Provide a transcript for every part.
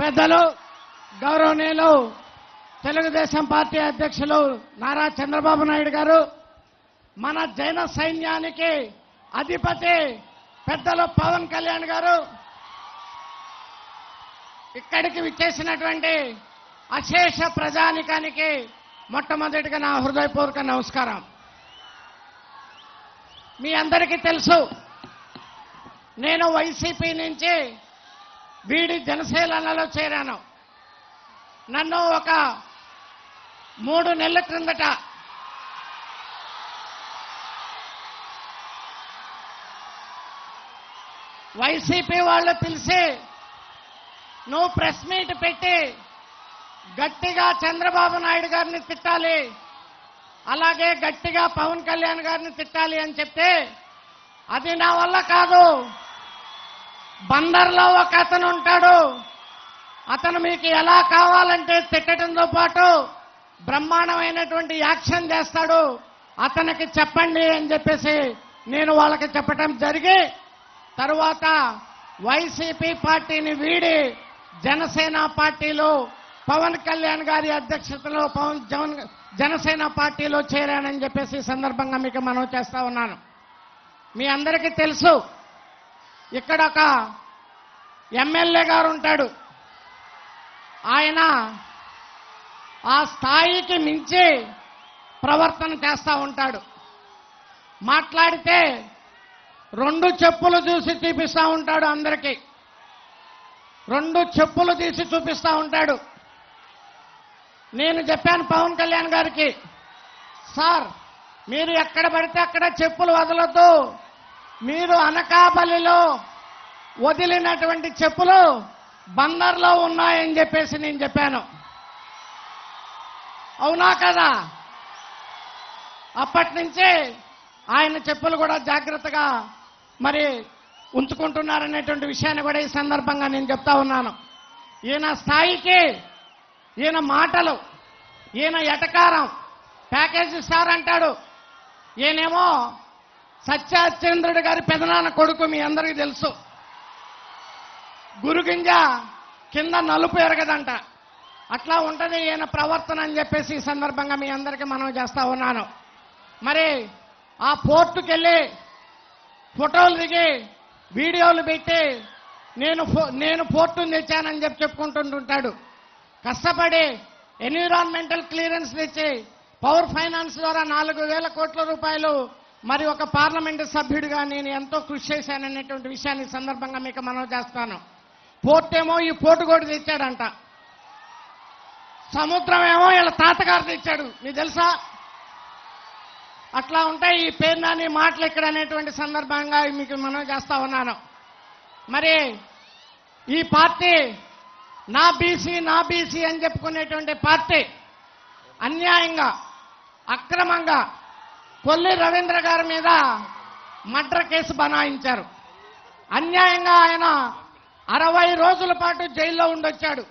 పెద్దలు గౌరవనీయులు తెలుగుదేశం పార్టీ అధ్యక్షులు నారా చంద్రబాబు నాయుడు గారు, మన జైన సైన్యానికి అధిపతి పెద్దలు పవన్ కళ్యాణ్ గారు, ఇక్కడికి విచ్చేసినటువంటి అశేష ప్రజానికానికి మొట్టమొదటిగా నా హృదయపూర్వక నమస్కారం. మీ అందరికీ తెలుసు, నేను వైసీపీ నుంచి వీడి జనసేనలో చేరాను. నన్ను ఒక 3 నెలల క్రిందట వైసీపీ వాళ్ళు పిలిచి, నువ్వు ప్రెస్ మీట్ పెట్టి గట్టిగా చంద్రబాబు నాయుడు గారిని తిట్టాలి, అలాగే గట్టిగా పవన్ కళ్యాణ్ గారిని తిట్టాలి అని చెప్తే, అది నా వల్ల కాదు, బందర్లో ఒక అతను ఉంటాడు, అతను మీకు ఎలా కావాలంటే తిట్టడంతో పాటు బ్రహ్మాండమైనటువంటి యాక్షన్ చేస్తాడు, అతనికి చెప్పండి అని చెప్పేసి నేను వాళ్ళకి చెప్పడం జరిగి, తరువాత వైసీపీ పార్టీని వీడి జనసేన పార్టీలో పవన్ కళ్యాణ్ గారి అధ్యక్షతలో జనసేన పార్టీలో చేరానని చెప్పేసి సందర్భంగా మీకు మనవి చేస్తా ఉన్నాను. మీ అందరికీ తెలుసు, ఇక్కడ ఒక ఎమ్మెల్యే గారు ఉంటాడు. ఆయన ఆ స్థాయికి మించి ప్రవర్తన చేస్తూ ఉంటాడు. మాట్లాడితే 2 చెప్పులు చూసి చూపిస్తూ ఉంటాడు, అందరికీ 2 చెప్పులు తీసి చూపిస్తూ ఉంటాడు. నేను చెప్పాను పవన్ కళ్యాణ్ గారికి, సార్ మీరు ఎక్కడ పడితే అక్కడ చెప్పులు వదలొద్దు, మీరు అనకాపల్లిలో వదిలినటువంటి చెప్పులు బందర్లో ఉన్నాయని చెప్పేసి నేను చెప్పాను. అవునా కదా? అప్పటి నుంచే ఆయన చెప్పులు కూడా జాగ్రత్తగా మరి ఉంచుకుంటున్నారనేటువంటి విషయాన్ని కూడా ఈ సందర్భంగా నేను చెప్తా ఉన్నాను. ఈయన స్థాయికి, ఈయన మాటలు, ఈయన ఎటకారం, ప్యాకేజీ సార్ అంటాడు. ఈయనేమో సత్యచంద్రుడి గారి పెదనాన్న కొడుకు, మీ అందరికీ తెలుసు. గురుగింజ కింద నలుపు ఎరగదంట, అట్లా ఉంటుంది ఈయన ప్రవర్తన అని చెప్పేసి ఈ సందర్భంగా మీ అందరికీ మనం చేస్తా ఉన్నాను. మరి ఆ పోర్టుకి వెళ్ళి ఫోటోలు దిగి వీడియోలు పెట్టి నేను పోర్టును తెచ్చానని చెప్పుకుంటుంటాడు. కష్టపడి ఎన్విరాన్మెంటల్ క్లియరెన్స్ తెచ్చి పవర్ ఫైనాన్స్ ద్వారా 4,000 కోట్ల రూపాయలు మరి ఒక పార్లమెంటు సభ్యుడిగా నేను ఎంతో కృషి చేశాననేటువంటి విషయాన్ని సందర్భంగా మీకు మనవి చేస్తాను. పోర్ట్ ఏమో ఈ పోర్టు కూడా తెచ్చాడంట, సముద్రం ఏమో వీళ్ళ తాతగారు తెచ్చాడు, మీకు తెలుసా? అట్లా ఉంటాయి ఈ పేర్నాని మాటలు ఇక్కడ అనేటువంటి సందర్భంగా మీకు మనవి చేస్తా ఉన్నాను. మరి ఈ పార్టీ నా బీసీ అని చెప్పుకునేటువంటి పార్టీ అన్యాయంగా, అక్రమంగా కొల్లి రవీంద్ర గారి మీద మర్డర్ కేసు బనాయించారు. అన్యాయంగా ఆయన 60 రోజుల పాటు జైల్లో ఉండొచ్చాడు.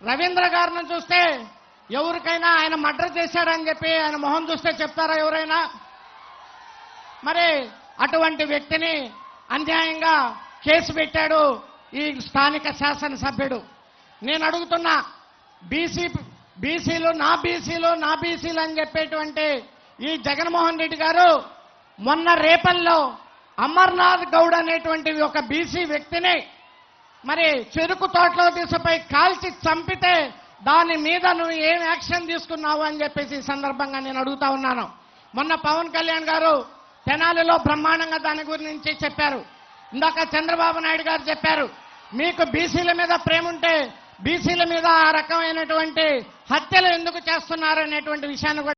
రవీంద్ర గారిని చూస్తే ఎవరికైనా ఆయన మర్డర్ చేశాడని చెప్పి ఆయన మొహం చూస్తే చెప్తారా ఎవరైనా? మరి అటువంటి వ్యక్తిని అన్యాయంగా కేసు పెట్టాడు ఈ స్థానిక శాసనసభ్యుడు. నేను అడుగుతున్నా, బీసీలు నా బీసీలు అని చెప్పేటువంటి ఈ జగన్మోహన్ రెడ్డి గారు మొన్న రేపల్లో అమర్నాథ్ గౌడ్ అనేటువంటి ఒక బీసీ వ్యక్తిని మరి చెరుకు తోటలో తీసుకుపోయి కాల్చి చంపితే దాని మీద నువ్వు ఏం యాక్షన్ తీసుకున్నావు అని చెప్పేసి ఈ సందర్భంగా నేను అడుగుతా ఉన్నాను. మొన్న పవన్ కళ్యాణ్ గారు తెనాలిలో బ్రహ్మాండంగా దాని గురించి చెప్పారు. ఇందాక చంద్రబాబు నాయుడు గారు చెప్పారు, మీకు బీసీల మీద ప్రేమ ఉంటే బీసీల మీద ఆ రకమైనటువంటి హత్యలు ఎందుకు చేస్తున్నారు అనేటువంటి విషయాన్ని కూడా